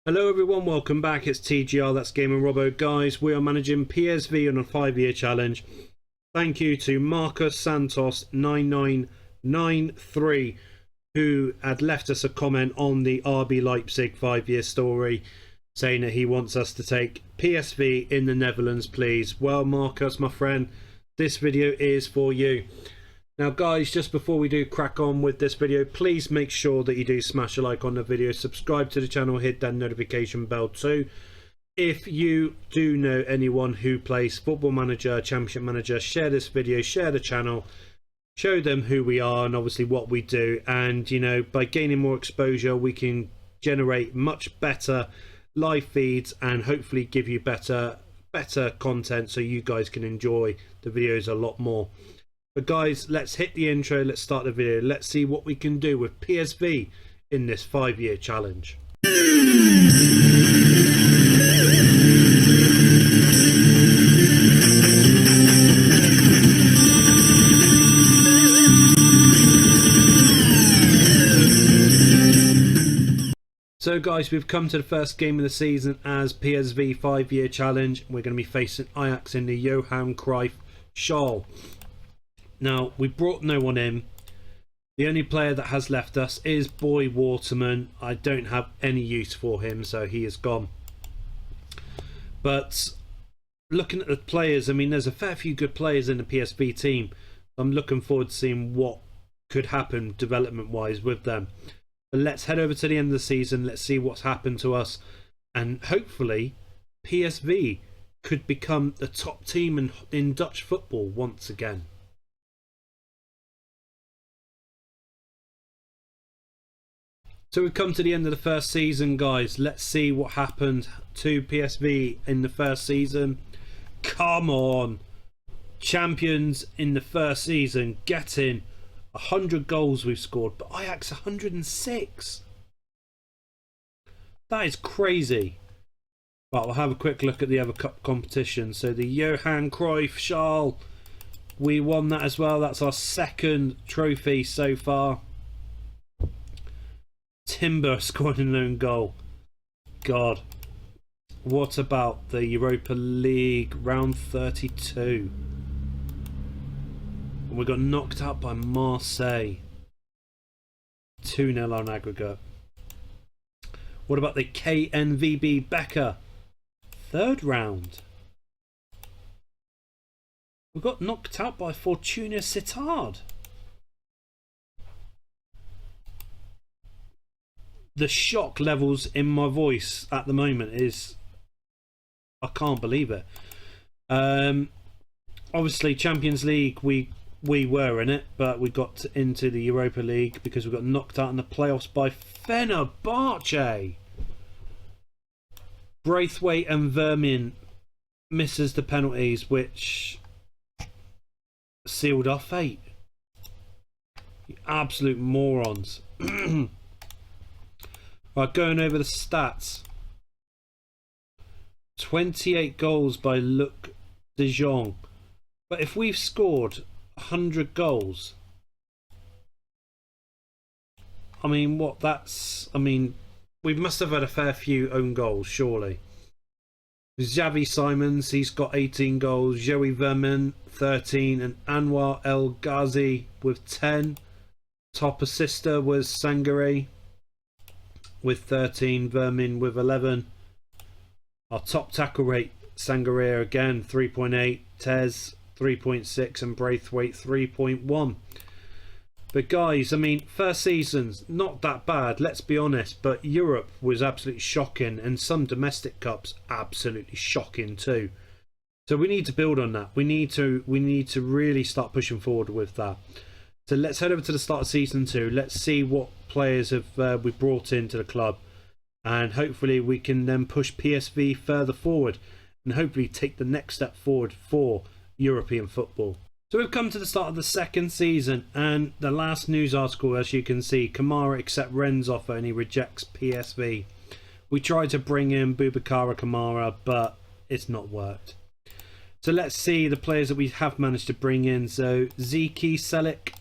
Hello everyone, welcome back. It's TGR, that's Game and Robo. Guys, we are managing PSV on a 5-year challenge. Thank you to Marcus Santos 9993 who had left us a comment on the RB Leipzig 5-year story, saying that he wants us to take PSV in the Netherlands, please. Well, Marcus, my friend, this video is for you. Now guys, just before we do crack on with this video, please make sure that you do smash a like on the video, subscribe to the channel, hit that notification bell too. If you do know anyone who plays Football Manager, Championship Manager, share this video, share the channel, show them who we are and obviously what we do. And you know, by gaining more exposure, we can generate much better live feeds and hopefully give you better content so you guys can enjoy the videos a lot more. But guys, let's hit the intro, let's start the video, let's see what we can do with PSV in this 5-year challenge. So guys, we've come to the first game of the season as PSV 5-year challenge. We're going to be facing Ajax in the Johan Cruyff Schal. Now, we brought no one in. The only player that has left us is Boy Waterman. I don't have any use for him, so he is gone. But looking at the players, I mean, there's a fair few good players in the PSV team. I'm looking forward to seeing what could happen development-wise with them. But let's head over to the end of the season. Let's see what's happened to us. And hopefully, PSV could become the top team in Dutch football once again. So we've come to the end of the first season, guys. Let's see what happened to PSV in the first season. Come on. Champions in the first season, getting 100 goals we've scored, but Ajax 106. That is crazy. But we'll have a quick look at the other cup competition. So the Johan Cruyff Schal, we won that as well. That's our second trophy so far. Timber scored an own goal. God. What about the Europa League round 32? And we got knocked out by Marseille. 2-0 on aggregate. What about the KNVB Becker? Third round. We got knocked out by Fortuna Sittard. The shock levels in my voice at the moment is, I can't believe it. Obviously Champions League we were in it, but we got into the Europa League because we got knocked out in the playoffs by Fenerbahce. Braithwaite and Vermin misses the penalties, which sealed our fate. You absolute morons. Right, going over the stats. 28 goals by Luc de Jong. But if we've scored 100 goals, I mean, we must have had a fair few own goals, surely. Xavi Simons, he's got 18 goals. Joey Vermin, 13. And Anwar El Ghazi with 10. Top assister was Sangare with 13, Vermin with 11. Our top tackle rate, Sangare again, 3.8, Tez 3.6 and Braithwaite 3.1. But guys, I mean, first season's not that bad, let's be honest, but Europe was absolutely shocking and some domestic cups absolutely shocking too. So we need to build on that. We need to really start pushing forward with that. So let's head over to the start of season 2. Let's see what players have we brought into the club, and hopefully we can then push PSV further forward and hopefully take the next step forward for European football. So we've come to the start of the second season, and the last news article, as you can see, Kamara accepts Rennes offer and he rejects PSV. We tried to bring in Boubacar Kamara, but it's not worked. So let's see the players that we have managed to bring in. So Zeki Selik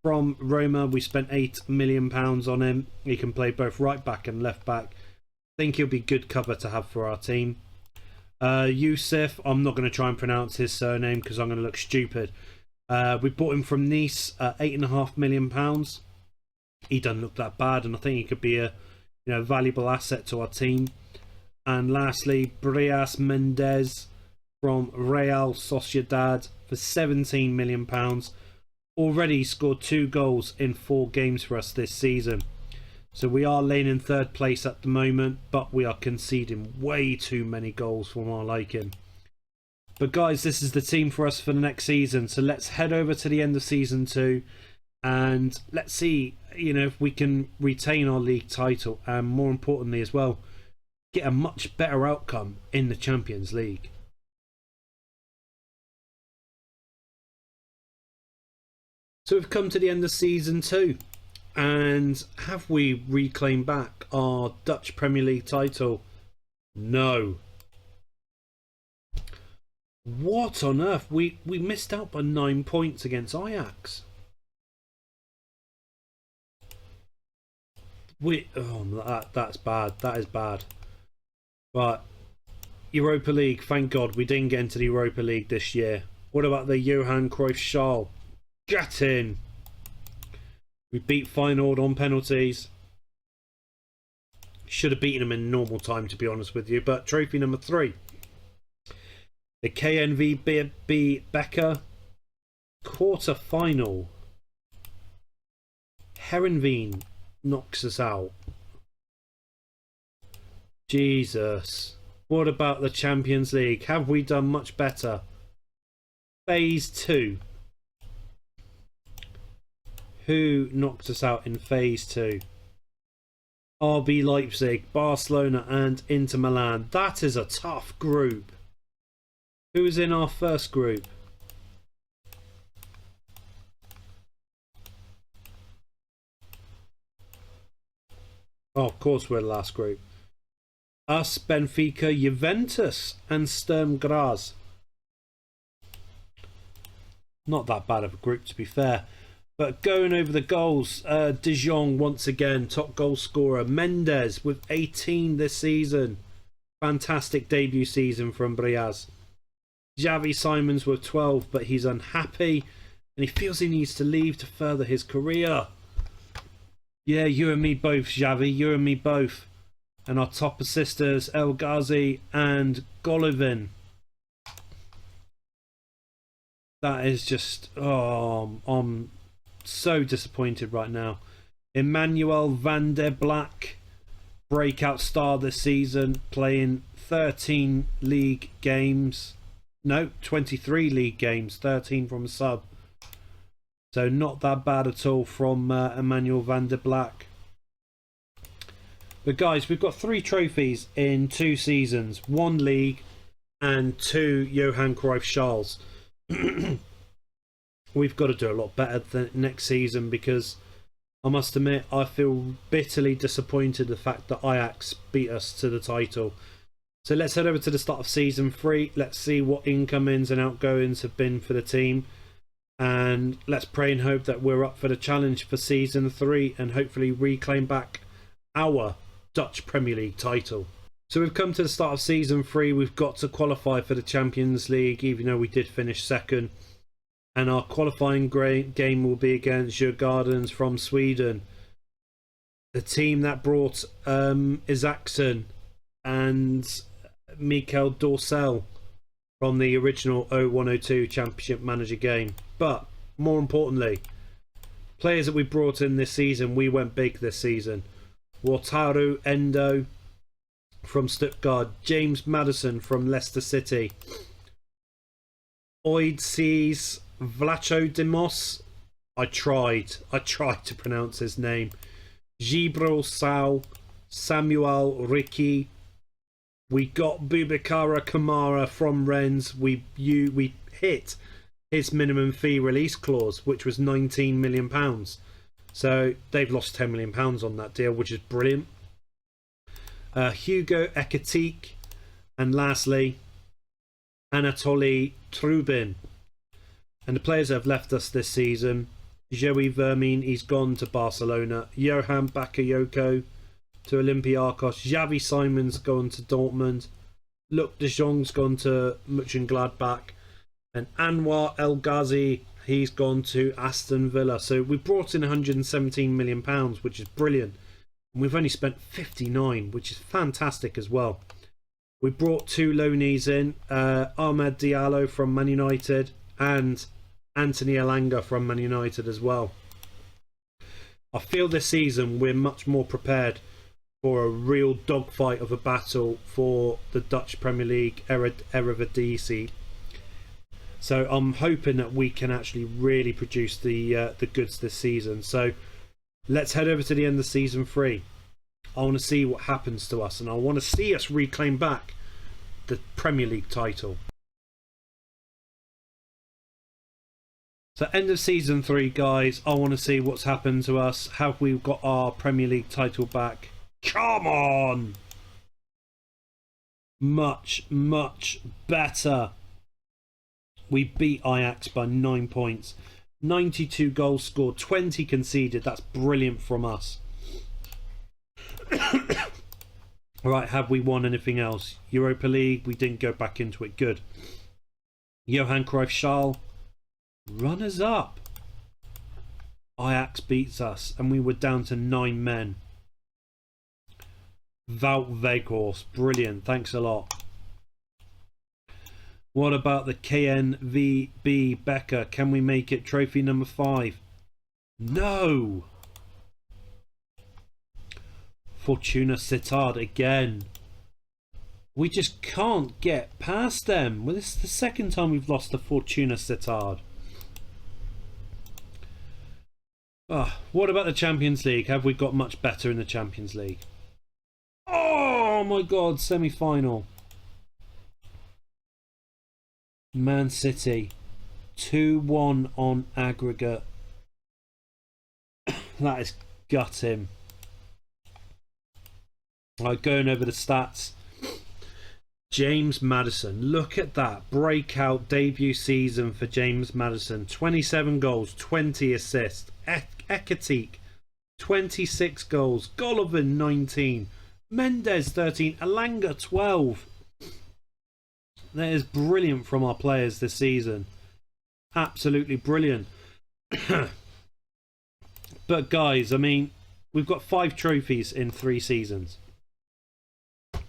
from Roma, we spent £8 million on him. He can play both right back and left back. think he'll be good cover to have for our team. Yusuf, I'm not going to try and pronounce his surname because I'm going to look stupid. We bought him from Nice at £8.5 million. He doesn't look that bad, and I think he could be a valuable asset to our team. And lastly, Brias Mendez from Real Sociedad for £17 million. Already scored 2 goals in 4 games for us this season. So we are laying in 3rd place at the moment, but we are conceding way too many goals for our liking. But guys, this is the team for us for the next season. So let's head over to the end of season 2 and let's see, if we can retain our league title, and more importantly as well, get a much better outcome in the Champions League. So we've come to the end of season 2. And have we reclaimed back our Dutch Premier League title? No. What on earth? We missed out by 9 points against Ajax. That's bad. That is bad. But Europa League, thank God we didn't get into the Europa League this year. What about the Johan Cruyff Schal? Get in. We beat Feyenoord on penalties. Should have beaten them in normal time, to be honest with you. But trophy number 3. The KNVB Becker quarter-final. Herenveen knocks us out. Jesus. What about the Champions League? Have we done much better? Phase 2. Who knocked us out in Phase 2? RB Leipzig, Barcelona and Inter Milan. That is a tough group. Who was in our first group? Oh, of course we're the last group. Us, Benfica, Juventus and Sturm Graz. Not that bad of a group, to be fair. But going over the goals, De Jong once again, top goal scorer. Mendes with 18 this season. Fantastic debut season from Briaz. Xavi Simons with 12, but he's unhappy and he feels he needs to leave to further his career. Yeah, you and me both, Xavi, you and me both. And our top assisters, El Ghazi and Golovin. That is just, I'm so disappointed right now. Emmanuel van der Black, breakout star this season, playing 13 league games. No, 23 league games, 13 from a sub. So not that bad at all from Emmanuel van der Black. But guys, we've got 3 trophies in 2 seasons. 1 league and 2 Johan Cruyff Schals. We've got to do a lot better than next season, because I must admit I feel bitterly disappointed the fact that Ajax beat us to the title. So let's head over to the start of season 3. Let's see what incomings and outgoings have been for the team, and let's pray and hope that we're up for the challenge for season 3 and hopefully reclaim back our Dutch Premier League title. So we've come to the start of season 3. We've got to qualify for the Champions League, even though we did finish second. And our qualifying game will be against Djurgårdens from Sweden. The team that brought Isaacson and Mikael Dorsell from the original 01-02 Championship Manager game. But more importantly, players that we brought in this season, we went big this season. Wataru Endo from Stuttgart, James Maddison from Leicester City, Oidses Vlachodimos, I tried to pronounce his name, Gibril Sao, Samuel Ricky. We got Boubacara Kamara from Rennes. We hit his minimum fee release clause, which was £19 million. So they've lost £10 million on that deal, which is brilliant. Hugo Ekatike, and lastly Anatoly Trubin. And the players that have left us this season: Joey Vermin, he's gone to Barcelona. Johan Bakayoko, to Olympiacos. Xavi Simon's gone to Dortmund. Luc de Jong's gone to Mönchengladbach. And Anwar El Ghazi, he's gone to Aston Villa. So we brought in £117 million, which is brilliant. And we've only spent 59, which is fantastic as well. We brought 2 loanees in, Ahmed Diallo from Man United and Anthony Elanga from Man United as well. I feel this season we're much more prepared for a real dogfight of a battle for the Dutch Premier League Eredivisie. So I'm hoping that we can actually really produce the goods this season. So let's head over to the end of season 3. I want to see what happens to us, and I want to see us reclaim back the Premier League title. So end of season 3, guys. I want to see what's happened to us. Have we got our Premier League title back? Come on! Much, much better. We beat Ajax by 9 points. 92 goals scored, 20 conceded. That's brilliant from us. Right, have we won anything else? Europa League, we didn't go back into it. Good. Johan Cruyff Schal, runners up. Ajax beats us, and we were down to 9 men. Wout Weghorst, brilliant. Thanks a lot. What about the KNVB Becker? Can we make it trophy number 5? No! Fortuna Sittard again. We just can't get past them. Well, this is the second time we've lost to Fortuna Sittard. What about the Champions League? Have we got much better in the Champions League? Oh my God, semi-final. Man City 2-1 on aggregate. That is gutting. Right, going over the stats. James Maddison, look at that breakout debut season for James Maddison. 27 goals, 20 assists. Ekatik 26 goals, Golovin 19, Mendes 13, Elanga 12. That is brilliant from our players this season. Absolutely brilliant. But guys, I mean, we've got 5 trophies in 3 seasons.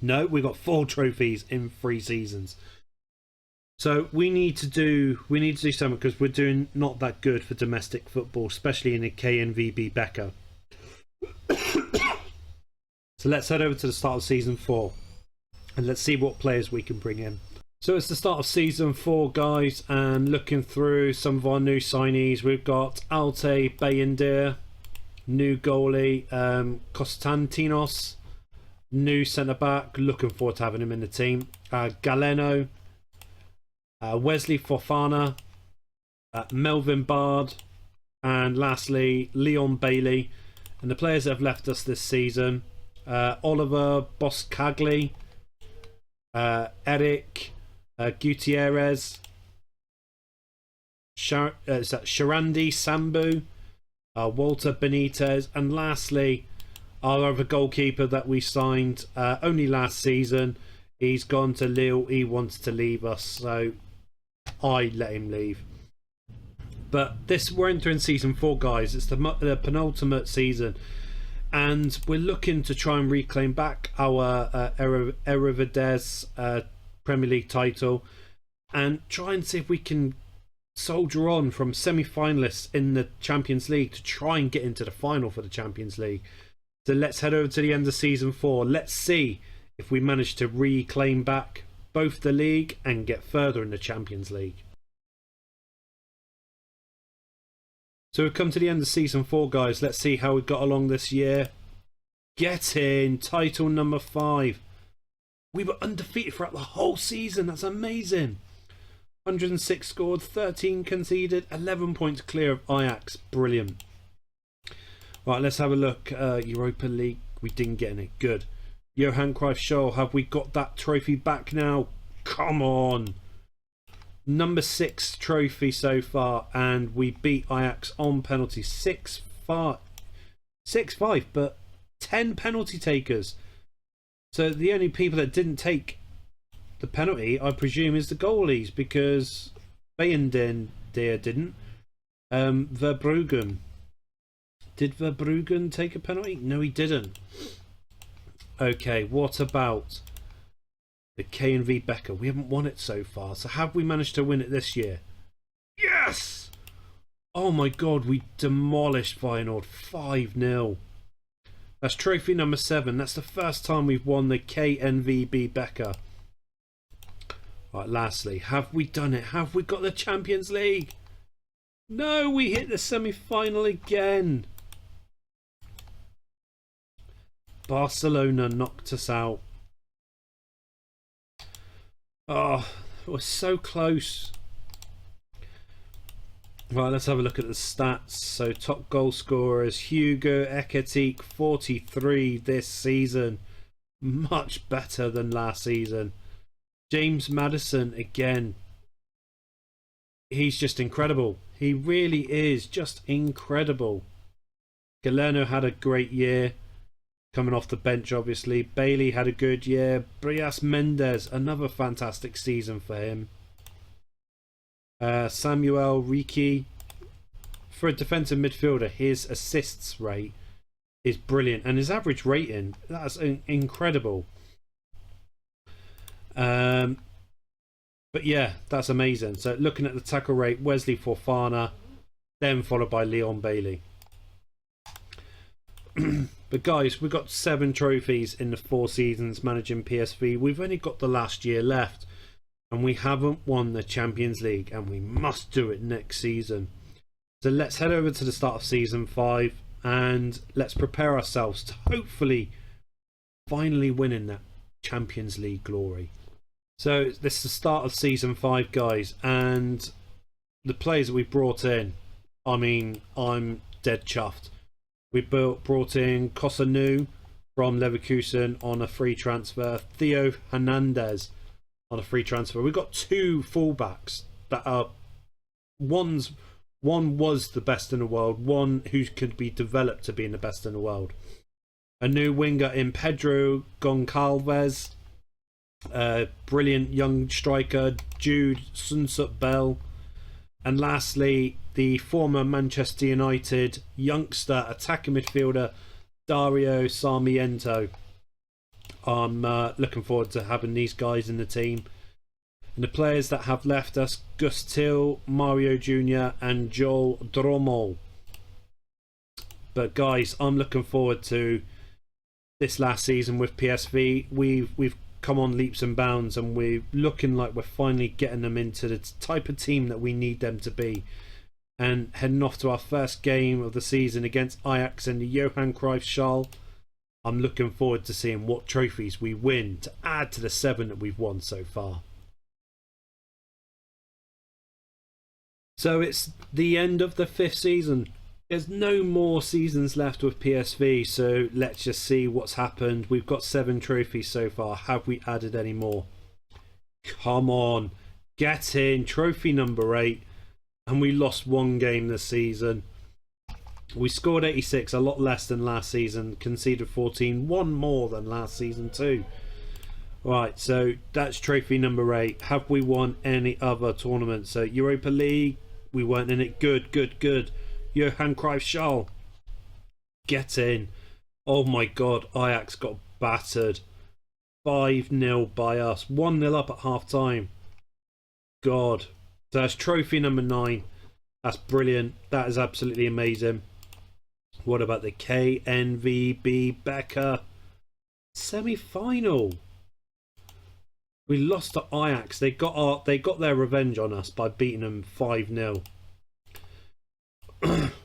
No, we've got 4 trophies in 3 seasons. So we need to do something, because we're doing not that good for domestic football, especially in the KNVB Becker. So let's head over to the start of season 4 and let's see what players we can bring in. So it's the start of season 4, guys, and looking through some of our new signees, we've got Alte Bayendir, new goalie, Konstantinos, new centre back, looking forward to having him in the team, Galeno, Wesley Fofana, Melvin Bard, and lastly Leon Bailey. And the players that have left us this season, Oliver Boscagli, Eric Gutierrez, Sharandi Sambu, Walter Benitez, and lastly our other goalkeeper that we signed only last season. He's gone to Lille. He wants to leave us, so I let him leave. But we're entering season 4, guys. It's the penultimate season, and we're looking to try and reclaim back our Eredivisie Premier League title, and try and see if we can soldier on from semi-finalists in the Champions League to try and get into the final for the Champions League. So let's head over to the end of season 4. Let's see if we manage to reclaim back both the league and get further in the Champions League. So we've come to the end of season 4, guys. Let's see how we got along this year. Getting title number 5. We were undefeated throughout the whole season. That's amazing. 106 scored, 13 conceded, 11 points clear of Ajax. Brilliant. Right, let's have a look. Europa League, we didn't get any. Good. Johan Cruyff Schal, have we got that trophy back now? Come on. Number 6 trophy so far, and we beat Ajax on penalty 6-5. 6-5, but 10 penalty takers. So the only people that didn't take the penalty, I presume, is the goalies, because Bayenden didn't. Verbruggen. Did Verbruggen take a penalty? No, he didn't. Okay, what about the KNV Becker? We haven't won it so far. So have we managed to win it this year? Yes! Oh my god, we demolished Feyenoord 5-0. That's trophy number 7. That's the first time we've won the KNVB Becker. Right, lastly, have we done it? Have we got the Champions League? No, we hit the semi-final again. Barcelona knocked us out. Oh, it was so close. Right, let's have a look at the stats. So top goal scorers, Hugo Ekitike, 43 this season. Much better than last season. James Maddison, again. He's just incredible. He really is just incredible. Galerno had a great year. Coming off the bench, obviously. Bailey had a good year. Brias Mendes, another fantastic season for him. Samuel Riki. For a defensive midfielder, his assists rate is brilliant. And his average rating, that's incredible. But yeah, that's amazing. So looking at the tackle rate, Wesley Fofana, then followed by Leon Bailey. But guys, we've got 7 trophies in the 4 seasons managing PSV. We've only got the last year left, and we haven't won the Champions League, and we must do it next season. So let's head over to the start of season 5 and let's prepare ourselves to hopefully finally winning that Champions League glory. So this is the start of season 5, guys, and the players that we brought in, I mean, I'm dead chuffed. We brought in Kosanu from Leverkusen on a free transfer. Theo Hernandez on a free transfer. We've got 2 fullbacks that are... One was the best in the world. One who could be developed to being the best in the world. A new winger in Pedro Goncalves. Brilliant young striker Jude Sunsut Bell. And lastly, the former Manchester United youngster attacking midfielder Dario Sarmiento. I'm looking forward to having these guys in the team. And the players that have left us, Gus Till, Mario Jr. and Joel Drommel. But guys, I'm looking forward to this last season with PSV. We've come on leaps and bounds, and we're looking like we're finally getting them into the type of team that we need them to be. And heading off to our first game of the season against Ajax in the Johan Cruyff Schal. I'm looking forward to seeing what trophies we win to add to the 7 that we've won so far. So it's the end of the 5th season. There's no more seasons left with PSV, so let's just see what's happened. We've got 7 trophies so far. Have we added any more? Come on, get in. Trophy number 8. And we lost 1 game this season. We scored 86, a lot less than last season. Conceded 14, 1 more than last season too. Right, so that's trophy number 8. Have we won any other tournaments? So Europa League, we weren't in it. Good. Johan Cruyff Schal, get in. Oh my god, Ajax got battered 5-0 by us, 1-0 up at half time. God. So that's trophy number 9. That's brilliant. That is absolutely amazing. What about the KNVB Becker semi-final? We lost to Ajax. They got their revenge on us by beating them 5-0.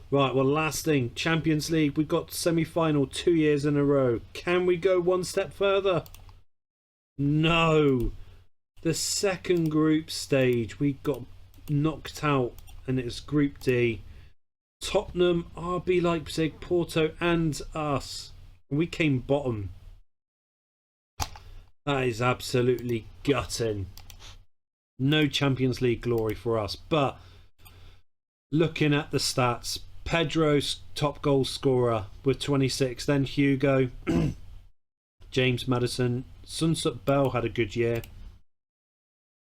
Right, well, last thing, Champions League. We've got semi-final 2 years in a row. Can we go one step further? No. The second group stage, we got knocked out, and it was Group D. Tottenham, RB Leipzig, Porto and us. We came bottom. That is absolutely gutting. No Champions League glory for us. But looking at the stats, Pedro's top goal scorer with 26. Then Hugo, James Maddison, Sunset Bell had a good year.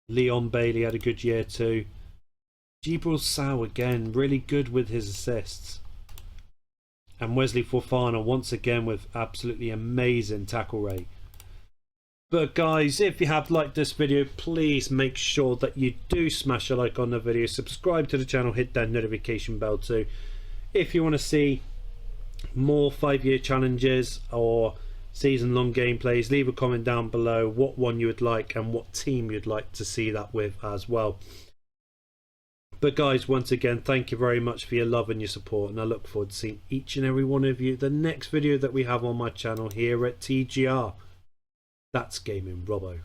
Leon Bailey had a good year too. Gibril Sow again, really good with his assists. And Wesley Fofana once again with absolutely amazing tackle rate. But guys, if you have liked this video, please make sure that you do smash a like on the video, subscribe to the channel, hit that notification bell too. If you want to see more 5-year challenges or season long gameplays, leave a comment down below what one you would like and what team you'd like to see that with as well. But guys, once again, thank you very much for your love and your support, and I look forward to seeing each and every one of you the next video that we have on my channel here at TGR. That's Gaming Robo.